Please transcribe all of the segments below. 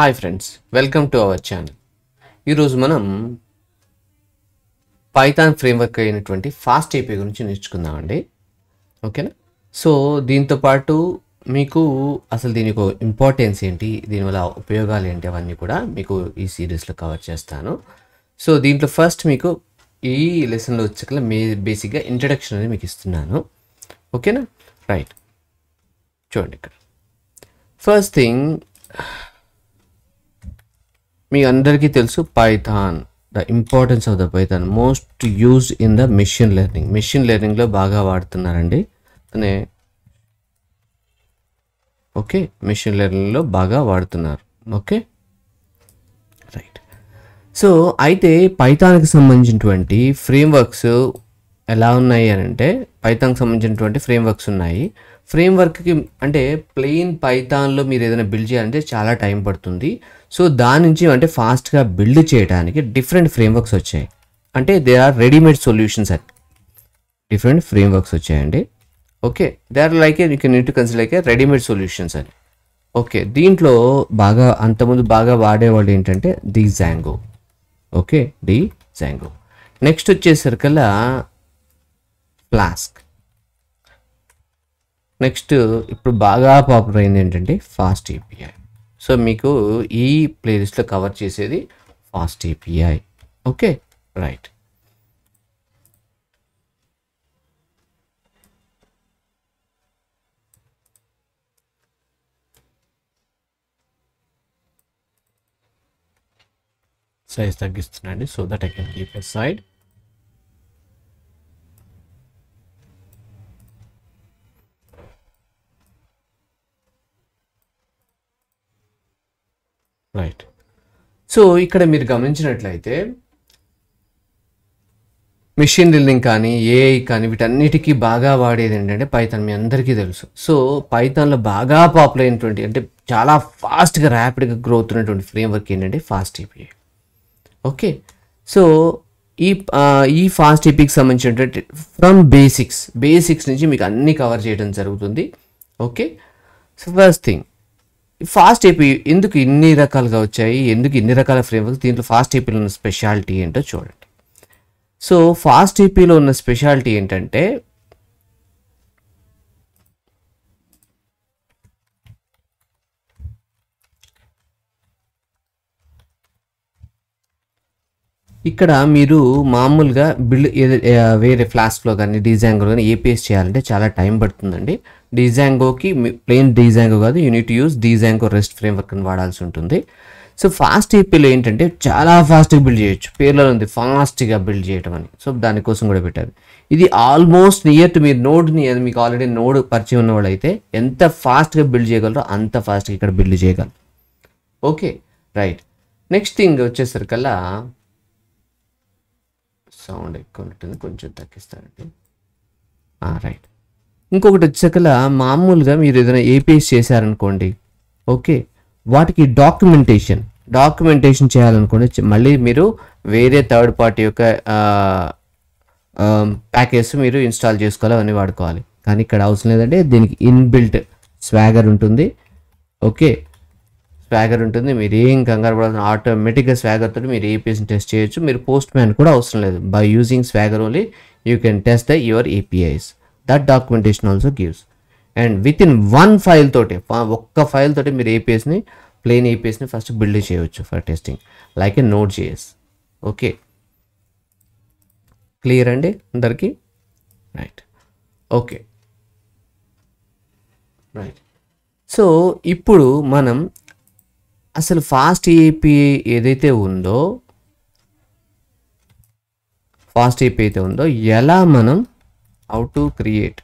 Hi friends, welcome to our channel. ఈరోజు మనం Python framework అయినటువంటి ఫాస్ట్ ఏపీ గురించి నేర్చుకుందామండి. ఓకేనా? సో దీంతో పాటు మీకు అసలు దీని యొక్క ఇంపార్టెన్స్ ఏంటి, దీనివల్ల ఉపయోగాలు ఏంటి, అవన్నీ కూడా మీకు ఈ సిరీస్లో కవర్ చేస్తాను. సో దీంట్లో ఫస్ట్ మీకు ఈ లెసన్లో వచ్చాక బేసిక్గా ఇంట్రడక్షన్ అనేది మీకు ఇస్తున్నాను. ఓకేనా? రైట్, చూడండి ఇక్కడ ఫస్ట్ థింగ్ మీ అందరికీ తెలుసు Python, the importance of the Python most used in the machine learning. Machine లెర్నింగ్లో బాగా వాడుతున్నారండి అనే. ఓకే, మెషిన్ లెర్నింగ్లో బాగా వాడుతున్నారు. Okay right. సో అయితే పైథాన్కి సంబంధించినటువంటి ఫ్రేమ్వర్క్స్ ఎలా ఉన్నాయి అని అంటే, పైథాన్కి సంబంధించినటువంటి ఫ్రేమ్వర్క్స్ ఉన్నాయి. ఫ్రేమ్వర్క్కి అంటే ప్లెయిన్ పైథాన్లో మీరు ఏదైనా బిల్డ్ చేయాలంటే చాలా టైం పడుతుంది. సో దాని నుంచి అంటే ఫాస్ట్గా బిల్డ్ చేయడానికి డిఫరెంట్ ఫ్రేమ్వర్క్స్ వచ్చాయి. అంటే దే ఆర్ రెడీమేడ్ సొల్యూషన్స్ అని డిఫరెంట్ ఫ్రేమ్వర్క్స్ వచ్చాయండి. Okay, they are like you can need to consider like readymade solutions అని. ఓకే, దీంట్లో బాగా అంతకుముందు బాగా వాడేవాళ్ళు ఏంటంటే డిజాంగో. Okay, Django. నెక్స్ట్ వచ్చేసరికల్లా ఫ్లాస్క్. నెక్స్ట్ ఇప్పుడు బాగా పాపులర్ అయింది ఏంటంటే ఫాస్ట్ ఏపీఐ. సో మీకు ఈ ప్లేలిస్ట్లో కవర్ చేసేది fast API. Okay right. Size తగ్గిస్తున్నాండి so that I can keep a side. Right. So ఇక్కడ మీరు గమనించినట్లయితే మెషిన్ లెర్నింగ్ కానీ ఏఐ కానీ వీటన్నిటికీ బాగా వాడేది ఏంటంటే పైథాన్. మీ అందరికీ తెలుసు. సో పైథాన్లో బాగా పాపులర్ అయినటువంటి అంటే చాలా ఫాస్ట్గా ర్యాపిడ్గా గ్రోత్ ఉన్నటువంటి ఫ్రేమ్వర్క్ ఏంటంటే ఫాస్ట్ ఏపీఐ. ఓకే, సో ఈ ఫాస్ట్ ఏపీకి సంబంధించినటువంటి ఫ్రమ్ బేసిక్స్ నుంచి మీకు అన్నీ కవర్ చేయడం జరుగుతుంది. Okay, so first thing fast AP ఎందుకు ఇన్ని రకాలుగా వచ్చాయి, ఎందుకు ఇన్ని రకాల ఫ్రేమ్వర్క్, దీంట్లో ఫాస్ట్ ఏపీలో ఉన్న స్పెషాలిటీ ఏంటో చూడండి. సో ఫాస్ట్ ఏపీలో ఉన్న స్పెషాలిటీ ఏంటంటే ఇక్కడ మీరు మామూలుగా బిల్డ్ వేరే ఫ్లాస్క్లో కానీ డిజాంగోలో కానీ ఏపీఎస్ చేయాలంటే చాలా టైం పడుతుందండి. డిజాంగోకి ప్లెయిన్ డిజాంగో కాదు, unit to use Django rest framework అని వాడాల్సి ఉంటుంది. సో ఫాస్ట్ ఏపీలో ఏంటంటే చాలా ఫాస్ట్గా బిల్డ్ చేయొచ్చు. పేర్లో ఉంది ఫాస్ట్గా బిల్డ్ చేయడం అని. సో దానికోసం కూడా పెట్టారు. ఇది ఆల్మోస్ట్ నియర్ టు మీరు నోడ్ని, మీకు ఆల్రెడీ నోడ్ పరిచయం ఉన్న వాళ్ళు అయితే ఎంత ఫాస్ట్గా బిల్డ్ చేయగలరో అంత ఫాస్ట్గా ఇక్కడ బిల్డ్ చేయగలరు. Okay right. నెక్స్ట్ థింగ్ వచ్చేసరికల్లా సౌండ్ ఎక్కువ ఉంటుంది, కొంచెం తగ్గిస్తానండి. రైట్. ఇంకొకటి వచ్చేసరికల్లా మామూలుగా మీరు ఏదైనా ఏపీఎస్ చేశారనుకోండి, ఓకే, వాటికి డాక్యుమెంటేషన్ చేయాలనుకోండి, మళ్ళీ మీరు వేరే థర్డ్ పార్టీ యొక్క ప్యాకేజ్ మీరు ఇన్స్టాల్ చేసుకోవాలి, అవన్నీ వాడుకోవాలి. కానీ ఇక్కడ అవసరం లేదంటే దీనికి ఇన్బిల్ట్ స్వాగర్ ఉంటుంది. ఓకే, స్వాగర్ ఉంటుంది. మీరు ఏం కంగారు పడాల్సిన, ఆటోమేటిక్గా స్వాగర్ తోటి మీరు ఏపీఎస్ని టెస్ట్ చేయొచ్చు. మీరు పోస్ట్ మ్యాన్ కూడా అవసరం లేదు. By using Swagger only you can test your APIs. That documentation also gives. And with in one file తోటి, ఒక్క ఫైల్ తోటి మీరు ఏపీఎస్ని, ప్లెయిన్ ఏపీఎస్ని ఫస్ట్ బిల్డ్ చేయవచ్చు for testing, like A Node.js. Okay, clear అండి అందరికీ? రైట్. Okay right. సో ఇప్పుడు మనం అసలు ఫాస్ట్ ఏపీఐ ఏదైతే ఉందో, ఫాస్ట్ ఏపీఐ అయితే ఉందో, ఎలా మనం how to create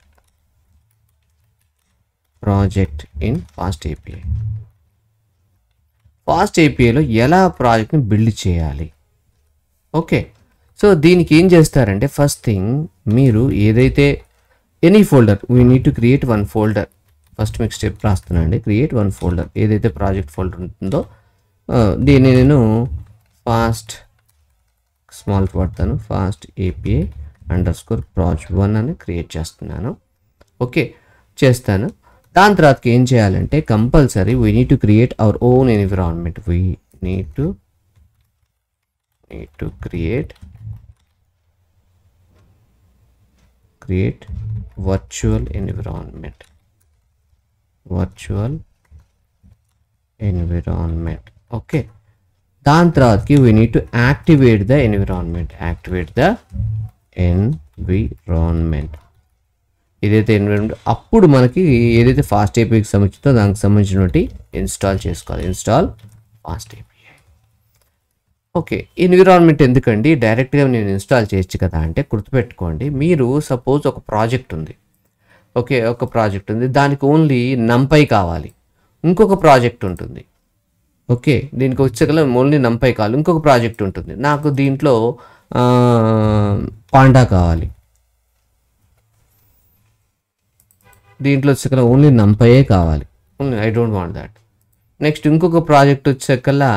project in fast API, fast ఏపీఐలో ఎలా ప్రాజెక్ట్ని బిల్డ్ చేయాలి. ఓకే, సో దీనికి ఏం చేస్తారంటే ఫస్ట్ థింగ్ మీరు ఏదైతే any folder, we need to create one folder. First మీకు స్టెప్ రాస్తున్నానండి. క్రియేట్ వన్ ఫోల్డర్, ఏదైతే ప్రాజెక్ట్ ఫోల్డర్ ఉంటుందో దీన్ని నేను ఫాస్ట్ స్మాల్ వాడతాను, ఫాస్ట్ ఏపీఐ _proj1 అని క్రియేట్ చేస్తున్నాను. ఓకే చేస్తాను. దాని తర్వాతకి ఏం చేయాలంటే compulsory we need to create our own environment. We need to create virtual environment. Okay, దాని తర్వాతకి we need to activate the environment. ఏదైతే ఎన్విరాన్మెంట్ అప్పుడు మనకి ఏదైతే ఫాస్ట్ ఏపీకి సంబంధించిందో దానికి సంబంధించినటువంటి ఇన్స్టాల్ చేసుకోవాలి. Install fast API. Okay, environment ఎందుకండి, డైరెక్ట్గా నేను ఇన్స్టాల్ చేయొచ్చు కదా అంటే గుర్తుపెట్టుకోండి, మీరు సపోజ్ ఒక ప్రాజెక్ట్ ఉంది. ఓకే, ఒక ప్రాజెక్ట్ ఉంది, దానికి ఓన్లీ నంపై కావాలి. ఇంకొక ప్రాజెక్ట్ ఉంటుంది. ఓకే, దీనికి వచ్చేకల్లా ఓన్లీ నంపై కావాలి. ఇంకొక ప్రాజెక్ట్ ఉంటుంది, నాకు దీంట్లో పాండా కావాలి. దీంట్లో వచ్చేకల్లా ఓన్లీ నంపైయే కావాలి. Only I don't want that. Next ఇంకొక ప్రాజెక్ట్ వచ్చేకల్లా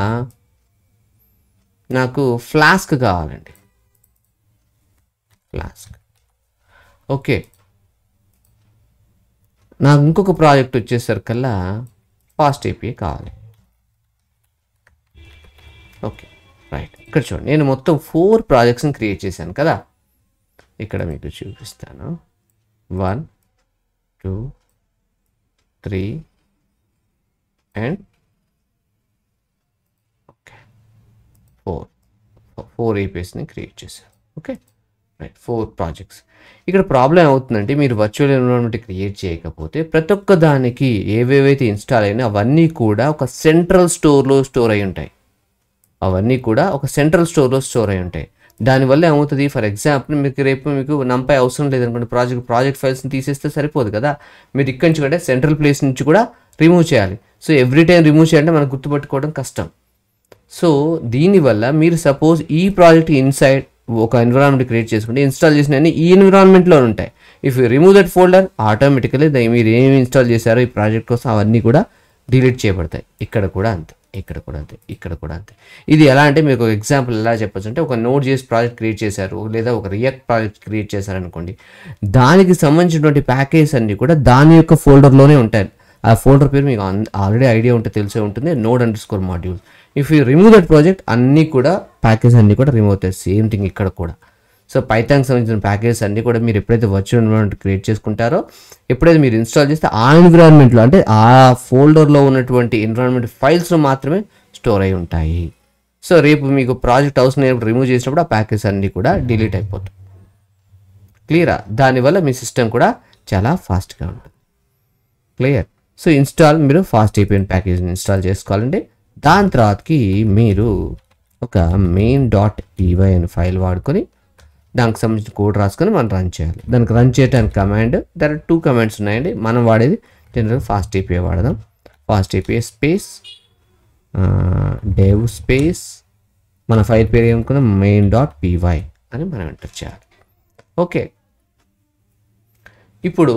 నాకు ఫ్లాస్క్ కావాలండి. ఓకే, నాకు ఇంకొక ప్రాజెక్ట్ వచ్చేసరికల్లా ఫాస్ట్ ఏపీఐ కావాలి. ఓకే రైట్, ఇక్కడ చూడండి నేను మొత్తం 4 ప్రాజెక్ట్స్ని క్రియేట్ చేశాను కదా. ఇక్కడ మీకు చూపిస్తాను. 1 2 3 అండ్ ఓకే 4 ఏపీఎస్ని క్రియేట్ చేశాను. Okay right, 4 projects. ఇక్కడ ప్రాబ్లం ఏమవుతుందంటే మీరు వర్చువల్ ఎన్విరాన్మెంట్ క్రియేట్ చేయకపోతే ప్రతి ఒక్క దానికి ఏవేవైతే ఇన్స్టాల్ అయినా అవన్నీ కూడా ఒక సెంట్రల్ స్టోర్లో స్టోర్ అయి ఉంటాయి. దానివల్ల ఏమవుతుంది, ఫర్ ఎగ్జాంపుల్ మీకు నంపై అవసరం లేదనుకోండి, ప్రాజెక్ట్ ఫైల్స్ని తీసేస్తే సరిపోదు కదా. మీరు ఇక్కడి నుంచి కూడా సెంట్రల్ ప్లేస్ నుంచి కూడా రిమూవ్ చేయాలి. సో ఎవ్రీ టైం రిమూవ్ చేయాలంటే మనకు గుర్తుపెట్టుకోవడం కష్టం. సో దీనివల్ల మీరు సపోజ్ ఈ ప్రాజెక్ట్ ఇన్సైడ్ ఒక ఎన్విరాన్మెంట్ క్రియేట్ చేసుకుంటే ఇన్స్టాల్ చేసినవి ఈ ఎన్విరాన్మెంట్లో ఉంటాయి. If you remove that folder automatically మీరు ఏమి ఇన్స్టాల్ చేశారో ఈ ప్రాజెక్ట్ కోసం అవన్నీ కూడా డిలీట్ చేయబడతాయి. ఇక్కడ కూడా అంతే. ఇది ఎలా అంటే మీకు ఒక ఎగ్జాంపుల్ ఎలా చెప్పచ్చు అంటే, ఒక నోడ్ చేసి ప్రాజెక్ట్ క్రియేట్ చేశారు లేదా ఒక రియాక్ట్ ప్రాజెక్ట్ క్రియేట్ చేశారనుకోండి, దానికి సంబంధించినటువంటి ప్యాకేజ్ అన్ని కూడా దాని యొక్క ఫోల్డర్లోనే ఉంటాయి. ఆ ఫోల్డర్ పేరు మీకు ఆల్రెడీ ఐడియా ఉంటే తెలిసే ఉంటుంది, node_modules. If you remove that project అన్నీ కూడా ప్యాకేజ్ అన్నీ కూడా రిమూవ్ అవుతాయి. సేమ్ థింగ్ ఇక్కడ కూడా. సో పైథాన్కి సంబంధించిన ప్యాకేజెస్ అన్నీ కూడా మీరు ఎప్పుడైతే వర్చువల్ ఎన్విరాన్మెంట్ క్రియేట్ చేసుకుంటారో, ఎప్పుడైతే మీరు ఇన్స్టాల్ చేస్తే ఆ ఎన్విరాన్మెంట్లో అంటే ఆ ఫోల్డర్లో ఉన్నటువంటి ఎన్విరాన్మెంట్ ఫైల్స్లో మాత్రమే స్టోర్ అయి ఉంటాయి. సో రేపు మీకు ప్రాజెక్ట్ అవసరం లేనప్పుడు రిమూవ్ చేసినప్పుడు ఆ ప్యాకేజ్ అన్నీ కూడా డిలీట్ అయిపోతాయి. క్లియరా? దానివల్ల మీ సిస్టమ్ కూడా చాలా ఫాస్ట్గా ఉంటుంది. క్లియర్? సో మీరు ఫాస్ట్ ఏపీఐ ప్యాకేజ్ని ఇన్స్టాల్ చేసుకోవాలండి. దాని తర్వాతకి మీరు ఒక main.py అనే ఫైల్ వాడుకొని దానికి సంబంధించిన కోడ్ రాసుకొని మనం రన్ చేయాలి. దానికి రన్ చేయడానికి కమాండ్, దాని 2 కమాండ్స్ ఉన్నాయండి. మనం వాడేది జనరల్గా ఫాస్ట్ ఏపీఐ వాడదాం. Fast API space dev space మన ఫైల్ పేరు ఏమనుకున్నాం main.py అని మనం ఎంటర్ చేయాలి. ఓకే, ఇప్పుడు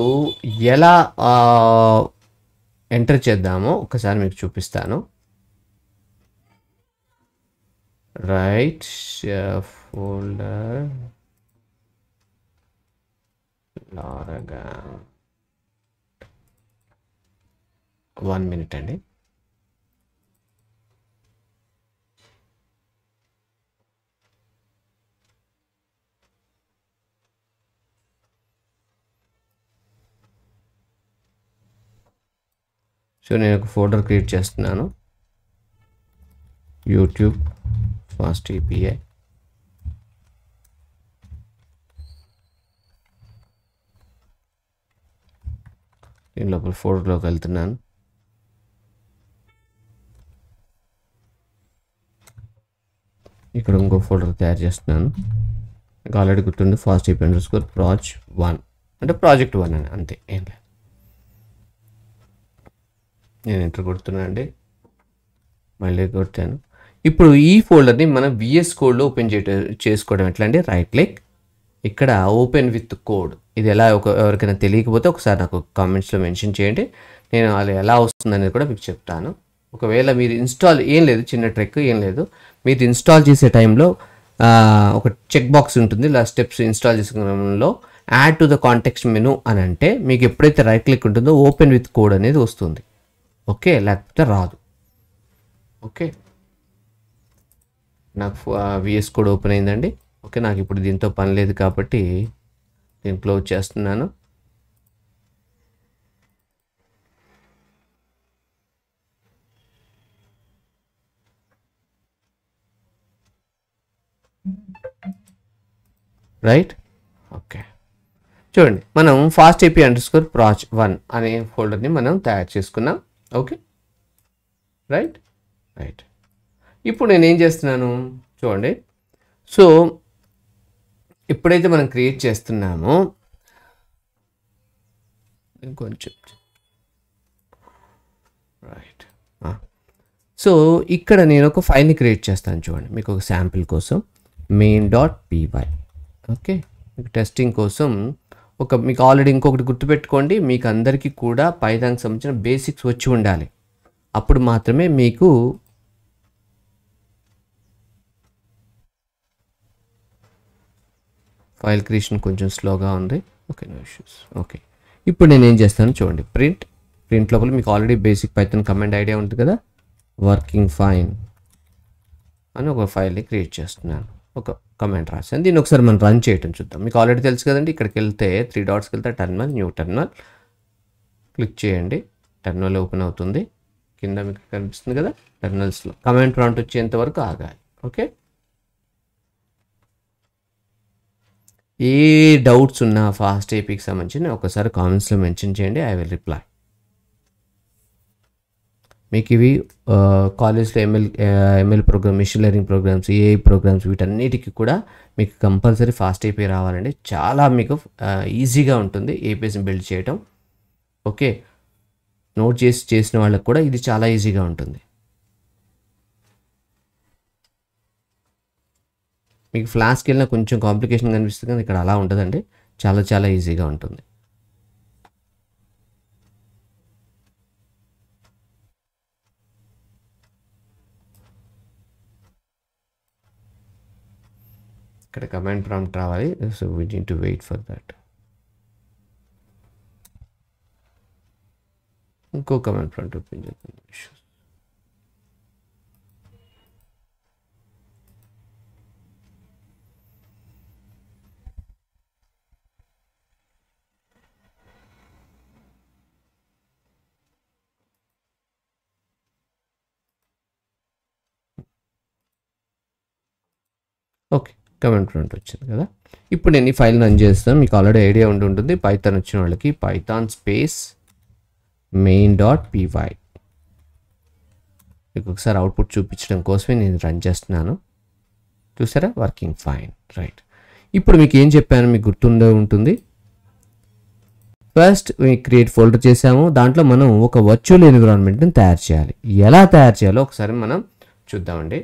ఎలా ఎంటర్ చేద్దామో ఒకసారి మీకు చూపిస్తాను. రైట్ ఫోల్డర్ లారగా 1 minute అండి. సో నేను ఒక ఫోల్డర్ క్రియేట్ చేస్తున్నాను, యూట్యూబ్ ఫాస్ట్ ఏపీఐ. దీని లోపల ఫోల్డర్లోకి వెళ్తున్నాను. ఇక్కడ ఇంకో ఫోల్డర్ తయారు చేస్తున్నాను. మీకు ఆల్రెడీ గుర్తుంది, ఫాస్ట్ ఏపీఐ _proj1 అంటే ప్రాజెక్ట్ 1 అని, అంతే, ఏం లేదు. నేను ఎంటర్ కొడుతున్నాను అండి, మళ్ళీ కొట్టాను. ఇప్పుడు ఈ ఫోల్డర్ని మనం VS కోడ్లో ఓపెన్ చేసుకోవడం ఎట్లా అంటే, రైట్ క్లిక్, ఇక్కడ ఓపెన్ విత్ కోడ్. ఇది ఎలా ఎవరికైనా తెలియకపోతే ఒకసారి నాకు కామెంట్స్లో మెన్షన్ చేయండి, నేను అది ఎలా వస్తుంది అనేది కూడా మీకు చెప్తాను. ఒకవేళ మీరు ఇన్స్టాల్, ఏం లేదు, చిన్న ట్రిక్ ఏం లేదు, మీరు ఇన్స్టాల్ చేసే టైంలో ఒక చెక్ బాక్స్ ఉంటుంది, ఇలా స్టెప్స్ ఇన్స్టాల్ చేసుకునే క్రమంలో add to the context menu అని అంటే మీకు ఎప్పుడైతే రైట్ క్లిక్ ఉంటుందో ఓపెన్ విత్ కోడ్ అనేది వస్తుంది. ఓకే, లేకపోతే రాదు. ఓకే, నాకు విఎస్ కోడ్ ఓపెన్ అయిందండి. ఓకే, నాకు ఇప్పుడు దీంతో పని లేదు కాబట్టి నేను క్లోజ్ చేస్తున్నాను. రైట్. ఓకే, చూడండి మనం ఫాస్ట్ ఏపీ _proj1 అనే ఫోల్డర్ని మనం తయారు చేసుకున్నాం. Okay, right. ఇప్పుడు నేను ఏం చేస్తున్నాను చూడండి. సో ఎప్పుడైతే మనం క్రియేట్ చేస్తున్నామో ఇంకొంచెం రైట్. సో ఇక్కడ నేను ఒక ఫైల్ని క్రియేట్ చేస్తాను చూడండి, మీకు ఒక శాంపిల్ కోసం main.py. ఓకే, మీకు టెస్టింగ్ కోసం మీకు ఆల్రెడీ ఇంకొకటి గుర్తుపెట్టుకోండి, మీకు అందరికీ కూడా పైథాన్కి సంబంధించిన బేసిక్స్ వచ్చి ఉండాలి. అప్పుడు మాత్రమే మీకు ఫైల్ క్రియేషన్ కొంచెం స్లోగా ఉంది. Okay, no issues. ఓకే, ఇప్పుడు నేను ఏం చేస్తాను చూడండి, ప్రింట్ లోపల మీకు already basic Python command idea ఉంటుంది కదా, వర్కింగ్ ఫైన్ అని ఒక ఫైల్ని క్రియేట్ చేస్తున్నాను. ఒక కమాండ్ రాశాను, దీన్ని ఒకసారి మనం రన్ చేయటం చూద్దాం. మీకు ఆల్రెడీ తెలుసు కదండి, ఇక్కడికి వెళ్తే 3 డాట్స్కి వెళ్తే టెర్మినల్, న్యూ టెర్మినల్ క్లిక్ చేయండి. టెర్మినల్ ఓపెన్ అవుతుంది. కింద మీకు కనిపిస్తుంది కదా, టెర్మినల్స్లో కమాండ్ ప్రాంప్ట్ వచ్చేంత వరకు ఆగాలి. ఓకే, ఏ డౌట్స్ ఉన్నా ఫాస్ట్ ఏపీకి సంబంధించి ఒకసారి కామెంట్స్లో మెన్షన్ చేయండి, ఐ విల్ రిప్లై. మీకు ఇవి కాలేజ్లో ML program, machine learning programs, AI programs, వీటన్నిటికీ కూడా మీకు కంపల్సరీ ఫాస్ట్ ఏపీ రావాలండి. చాలా మీకు ఈజీగా ఉంటుంది ఏపీఎస్ని బిల్డ్ చేయటం. ఓకే, నోట్ చేసిన వాళ్ళకి కూడా ఇది చాలా ఈజీగా ఉంటుంది. మీకు ఫ్లాస్కి వెళ్ళినా కొంచెం కాంప్లికేషన్ కనిపిస్తుంది కానీ ఇక్కడ అలా ఉండదండి, చాలా ఈజీగా ఉంటుంది. ఇక్కడ కమాండ్ ప్రాంప్ట్ రావాలి, so we need to wait for that. ఇంకో కమాండ్ ప్రాంప్ట్ ఓపెన్ చేద్దాం. ఓకే, కమాండ్ ప్రాంప్ట్ వచ్చింది కదా. ఇప్పుడు నేను ఈ ఫైల్ రన్ చేస్తాను. మీకు ఆల్రెడీ ఐడియా ఉంటుంది, పైథాన్ వచ్చిన వాళ్ళకి పైథాన్ స్పేస్ main.py. మీకు ఒకసారి అవుట్పుట్ చూపించడం కోసమే నేను రన్ చేస్తున్నాను. చూసారా, వర్కింగ్ ఫైన్. రైట్, ఇప్పుడు మీకు ఏం చెప్పాను మీకు గుర్తుండే ఉంటుంది. ఫస్ట్ క్రియేట్ ఫోల్డర్ చేసాము, దాంట్లో మనం ఒక వర్చువల్ ఎన్విరాన్మెంట్ని తయారు చేయాలి. ఎలా తయారు చేయాలో ఒకసారి మనం చూద్దామండి.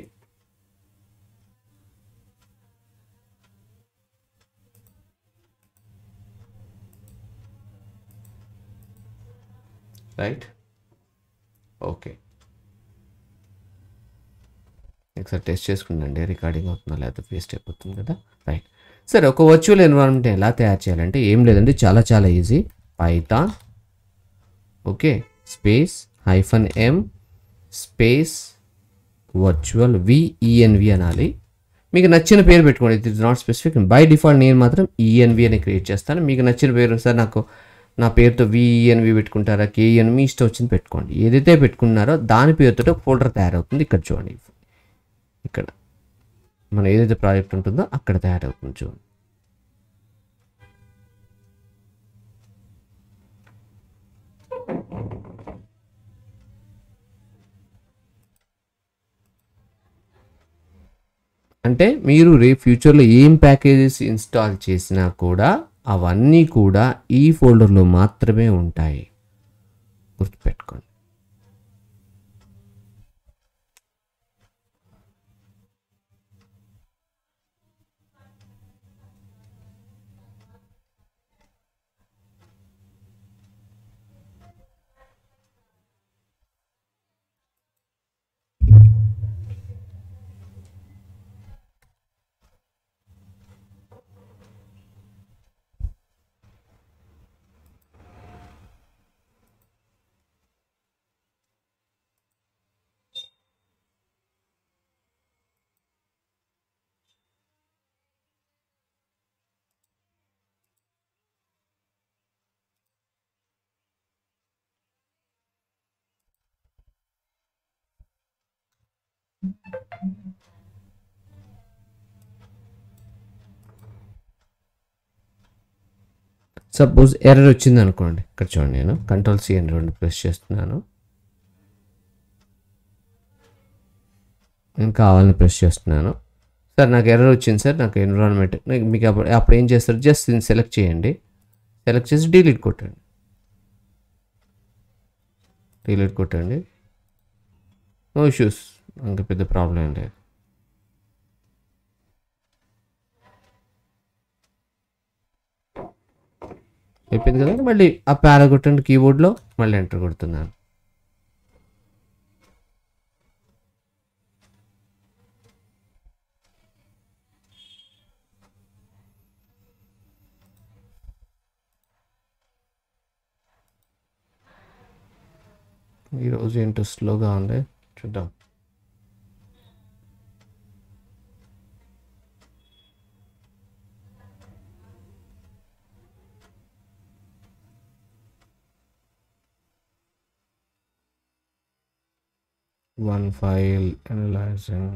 రైట్, ఓకే, ఒకసారి టెస్ట్ చేసుకుందండి, రికార్డింగ్ అవుతుందా లేకపోతే వేస్ట్ అయిపోతుంది కదా. రైట్, సరే, ఒక వర్చువల్ ఎన్విరాన్మెంట్ ఎలా తయారు చేయాలంటే ఏం లేదండి, చాలా easy. Python okay space -m space virtual VENV అనాలి. మీకు నచ్చిన పేరు పెట్టుకోండి, it is not specific. By default నేను మాత్రం ENV అని క్రియేట్ చేస్తాను. మీకు నచ్చిన పేరు సార్, నాకు నా పేరుతో VENV పెట్టుకుంటారా, KEN, మీ ఇష్టం వచ్చింది పెట్టుకోండి. ఏదైతే పెట్టుకున్నారో దాని పేరుతో ఒక ఫోల్డర్ తయారవుతుంది. ఇక్కడ చూడండి, ఇక్కడ మనం ఏదైతే ప్రాజెక్ట్ ఉంటుందో అక్కడ తయారవుతుంది చూడండి. అంటే మీరు రేపు ఫ్యూచర్లో ఏం ప్యాకేజెస్ ఇన్స్టాల్ చేసినా కూడా అవన్నీ కూడా ఈ ఫోల్డర్లో మాత్రమే ఉంటాయి, గుర్తుపెట్టుకోండి. సపోజ్ ఎర్రర్ వచ్చింది అనుకోండి, ఇక్కడ చూడండి, నేను Ctrl+C అని 2 ప్రెస్ చేస్తున్నాను, నేను కావాలని ప్రెస్ చేస్తున్నాను. సార్ నాకు ఎర్రర్ వచ్చింది సార్, నాకు ఎన్విరాన్మెంట్, మీకు అప్పుడు ఏం చేస్తారు, జస్ట్ దీన్ని సెలెక్ట్ చేయండి, సెలెక్ట్ చేసి డిలీట్ కొట్టండి, డిలీట్ కొట్టండి, నో ఇష్యూస్, ఇంకా పెద్ద ప్రాబ్లం ఏం లేదు. అయిపోయింది కదా. మళ్ళీ ఆ ప్యారా కొట్టండి కీబోర్డ్లో, మళ్ళీ ఎంటర్ కొడుతున్నాను. ఈరోజు ఏంటో స్లోగా ఉంది, చూద్దాం. One file analyzing.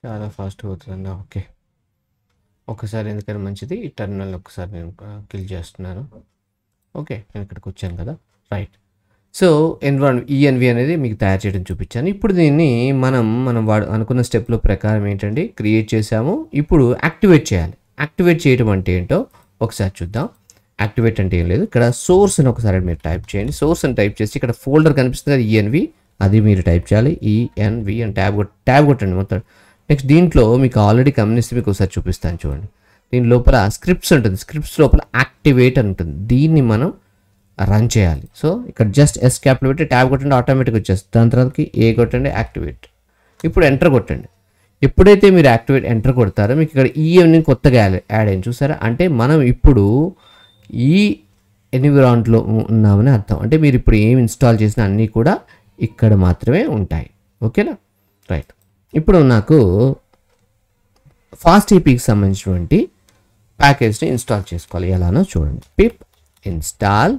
చాలా ఫాస్ట్గా అవుతుందండి. ఓకే, ఒకసారి ఎందుకని మంచిది, ఈ టర్మినల్ ఒకసారి నేను కిల్ చేస్తున్నాను. ఓకే, నేను ఇక్కడికి వచ్చాను కదా. రైట్. సో ఈఎన్వి అనేది మీకు తయారు చేయడం చూపించాను. ఇప్పుడు దీన్ని మనం అనుకున్న స్టెప్లో ప్రకారం ఏంటండి, క్రియేట్ చేసాము. ఇప్పుడు యాక్టివేట్ చేయాలి. యాక్టివేట్ చేయడం అంటే ఏంటో ఒకసారి చూద్దాం. యాక్టివేట్ అంటే ఏం లేదు, ఇక్కడ సోర్స్ అని ఒకసారి మీరు టైప్ చేయండి. సోర్స్ అని టైప్ చేసి ఇక్కడ ఫోల్డర్ కనిపిస్తుంది కదా ఈఎన్వి, అది మీరు టైప్ చేయాలి. ఈఎన్వి అని ట్యాబ్ కొట్టండి మొత్తం. నెక్స్ట్ దీంట్లో మీకు ఆల్రెడీ గమనిస్తే మీకు ఒకసారి చూపిస్తాను చూడండి. దీని లోపల స్క్రిప్ట్స్ ఉంటుంది, స్క్రిప్ట్స్ లోపల యాక్టివేట్ అని ఉంటుంది, దీన్ని మనం రన్ చేయాలి. సో ఇక్కడ జస్ట్ ఎస్ క్యాపిటల్ పెట్టి ట్యాబ్ కొట్టండి, ఆటోమేటిక్ వచ్చేస్తుంది. దాని తర్వాతకి ఏ కొట్టండి, యాక్టివేట్. ఇప్పుడు ఎంటర్ కొట్టండి. ఎప్పుడైతే మీరు ఎంటర్ కొడతారో మీకు ఇక్కడ ఈఎన్వి కొత్తగా యాడ్ అయింది, చూసారా? అంటే మనం ఇప్పుడు ఈ ఎన్విరాన్మెంట్లో ఉన్నామని అర్థం. అంటే మీరు ఇప్పుడు ఏం ఇన్స్టాల్ చేసినా అన్నీ కూడా ఇక్కడ మాత్రమే ఉంటాయి. ఓకేనా? రైట్. ఇప్పుడు నాకు ఫాస్ట్ ఏపీకి సంబంధించినటువంటి ప్యాకేజ్ని ఇన్స్టాల్ చేసుకోవాలి. ఎలానో చూడండి. పిప్ ఇన్స్టాల్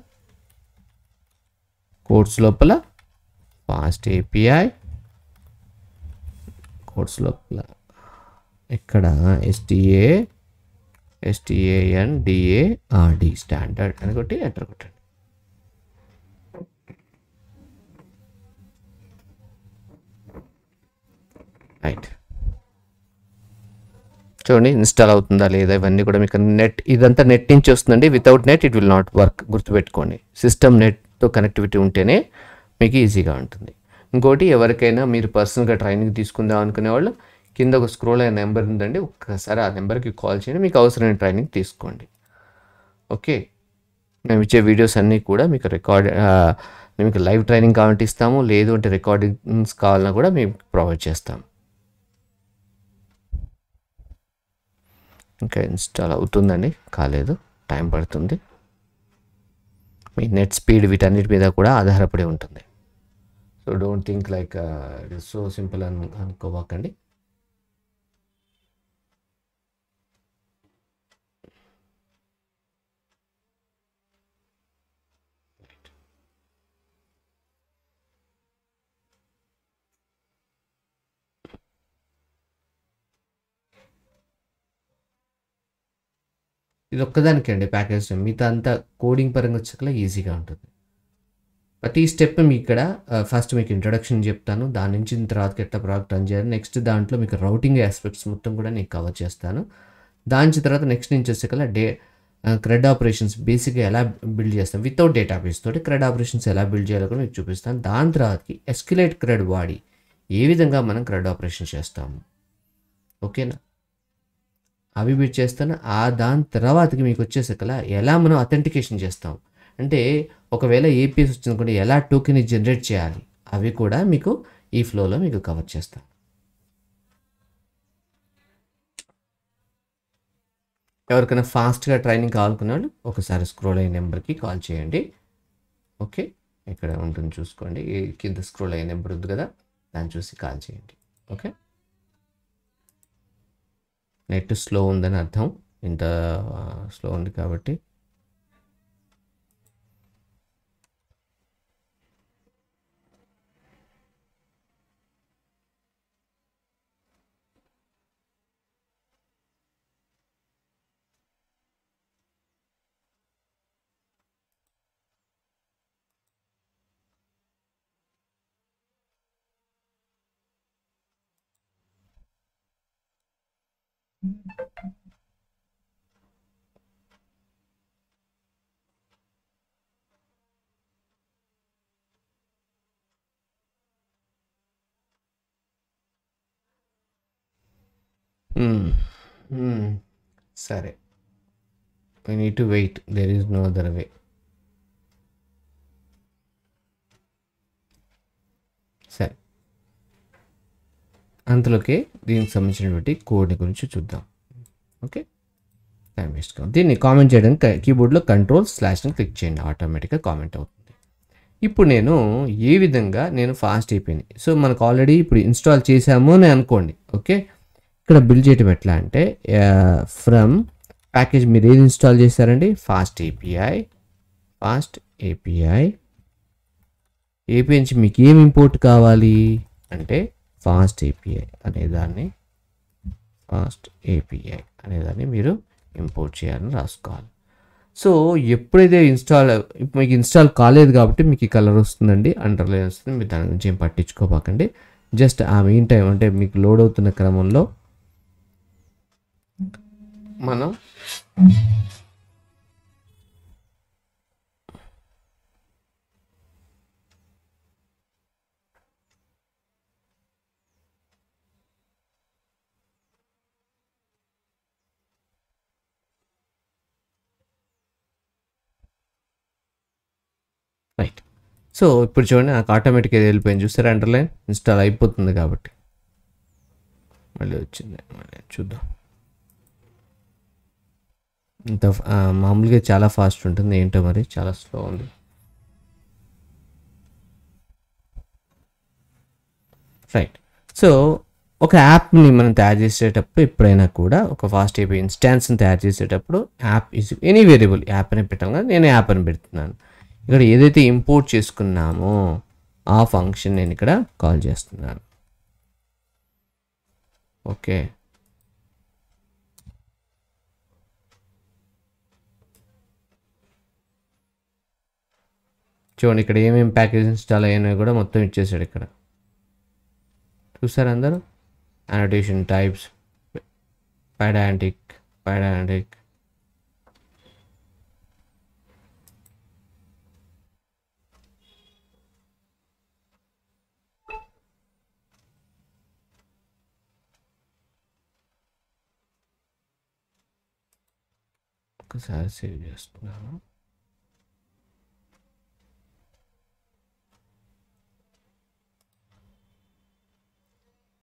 కోడ్స్ లోపల ఫాస్ట్ ఏపీఐ, కోడ్స్ లోపల ఇక్కడ STANDARD స్టాండర్డ్ అని కొట్టి ఎంటర్ కొట్టండి. రైట్. చూడండి ఇన్స్టాల్ అవుతుందా లేదా, ఇవన్నీ కూడా మీకు నెట్, ఇదంతా నెట్ నుంచి వస్తుందండి. Without net it will not work, గుర్తుపెట్టుకోండి. సిస్టమ్ నెట్తో కనెక్టివిటీ ఉంటేనే మీకు ఈజీగా ఉంటుంది. ఇంకోటి, ఎవరికైనా మీరు పర్సనల్గా ట్రైనింగ్ తీసుకుందాం అనుకునే వాళ్ళు కింద ఒక స్క్రోల్ అయిన నెంబర్ ఉందండి, ఒక్కసారి ఆ నెంబర్కి కాల్ చేయండి, మీకు అవసరమైన ట్రైనింగ్ తీసుకోండి. ఓకే, మేము ఇచ్చే వీడియోస్ అన్నీ కూడా మీకు మీకు లైవ్ ట్రైనింగ్ కావాలంటే ఇస్తాము, లేదు అంటే రికార్డింగ్స్ కావాలన్నా కూడా మేము ప్రొవైడ్ చేస్తాము. ఇంకా ఇన్స్టాల్ అవుతుందండి, కాలేదు, టైం పడుతుంది. మీ నెట్ స్పీడ్ వీటన్నిటి మీద కూడా ఆధారపడి ఉంటుంది. So don't think like it is so simple అని అనుకోవాకండి. ఇది ఒక్కదానికి అండి ప్యాకేజ్, మిగతా అంతా కోడింగ్ పరంగా వచ్చాక ఈజీగా ఉంటుంది. ప్రతి స్టెప్ మీకు ఇక్కడ ఫస్ట్ మీకు ఇంట్రొడక్షన్ చెప్తాను, దాని నుంచి తర్వాత ఎట్లా ప్రోడక్ట్ రన్ చేయాలి, నెక్స్ట్ దాంట్లో మీకు రౌటింగ్ ఆస్పెక్ట్స్ మొత్తం కూడా నేను కవర్ చేస్తాను. దాని తర్వాత నెక్స్ట్ నుంచి వచ్చేకల్లా క్రెడ్ ఆపరేషన్స్ బేసిక్గా ఎలా బిల్డ్ చేస్తాం వితౌట్ డేటాబేస్ తోటి, క్రెడ్ ఆపరేషన్స్ ఎలా బిల్డ్ చేయాలో కూడా మీకు చూపిస్తాను. దాని తర్వాతకి ఎస్క్యులేట్ క్రెడ్ వాడి ఏ విధంగా మనం క్రెడ్ ఆపరేషన్ చేస్తాము. ఓకేనా? అవి బిట్ చేస్తాను. దాని తర్వాతకి మీకు వచ్చేసకల ఎలా మనం అథెంటికేషన్ చేస్తాం అంటే ఒకవేళ ఏపీఎస్ వచ్చిందనుకోండి ఎలా టోకెన్ జనరేట్ చేయాలి అవి కూడా మీకు ఈ ఫ్లోలో మీకు కవర్ చేస్తాం. ఎవరికైనా ఫాస్ట్గా ట్రైనింగ్ కావాలనుకున్న వాళ్ళు ఒకసారి స్క్రోల్ అయ్యే నెంబర్కి కాల్ చేయండి. ఓకే, ఇక్కడ ఉంటుంది చూసుకోండి, కింద స్క్రోల్ అయ్యే నెంబర్ ఉంది కదా, దాన్ని చూసి కాల్ చేయండి. ఓకే, నెట్ స్లో ఉందని అర్థం, ఇంత స్లో ఉంది కాబట్టి. సరే, we need to wait, there is no other way. సరే, అంతలోకి దీనికి సంబంధించినటువంటి కోడ్ని గురించి చూద్దాం. ఓకే, టైం వేస్ట్ కాదు. దీన్ని కామెంట్ చేయడానికి కీబోర్డ్లో Ctrl/ని క్లిక్ చేయండి, ఆటోమేటిక్గా కామెంట్ అవుతుంది. ఇప్పుడు ఏ విధంగా ఫాస్ట్ అయిపోయింది. సో మనకు ఆల్రెడీ ఇప్పుడు ఇన్స్టాల్ చేసాము అని అనుకోండి. ఓకే, ఇక్కడ బిల్డ్ చేయటం ఎట్లా అంటే ఫ్రమ్ ప్యాకేజ్ మీరు ఏది ఇన్స్టాల్ చేశారండి, ఫాస్ట్ ఏపీఐ నుంచి మీకు ఏం ఇంపోర్ట్ కావాలి అంటే ఫాస్ట్ ఏపీఐ అనేదాన్ని మీరు ఇంపోర్ట్ చేయాలని రాసుకోవాలి. సో ఎప్పుడైతే మీకు ఇన్స్టాల్ కాలేదు కాబట్టి మీకు ఈ కలర్ వస్తుందండి, అండర్లైన్ వస్తుంది. మీరు దాని గురించి ఏం పట్టించుకోపాకండి. జస్ట్ ఆ మెయిన్ టైం అంటే మీకు లోడ్ అవుతున్న క్రమంలో మనం రైట్. సో ఇప్పుడు చూడండి, నాకు ఆటోమేటిక్గా వెళ్ళిపోయింది, చూసారా, అండర్లైన్ ఇన్స్టాల్ అయిపోతుంది కాబట్టి. మళ్ళీ వచ్చింది, మళ్ళీ చూద్దాం. ఇంత మామూలుగా చాలా ఫాస్ట్ ఉంటుంది, ఏంటో మరి చాలా స్లో ఉంది. రైట్. సో ఒక యాప్ని మనం తయారు చేసేటప్పుడు ఎప్పుడైనా కూడా ఒక ఫాస్ట్ ఏపీ ఇన్స్టాన్స్ని తయారు చేసేటప్పుడు app is any variable app అని పెట్టాం కదా, నేను యాప్ అని పెడుతున్నాను. ఇక్కడ ఏదైతే ఇంపోర్ట్ చేసుకున్నామో ఆ ఫంక్షన్ నేను ఇక్కడ కాల్ చేస్తున్నాను. ఓకే, చూడండి ఇక్కడ ఏమేమి ప్యాకేజ్ ఇన్స్టాల్ అయ్యాయో కూడా మొత్తం ఇచ్చేసాడు ఇక్కడ, చూసారు అందరూ. annotation types, pedantic, ఒకసారి సేవ్ చేస్తున్నాను.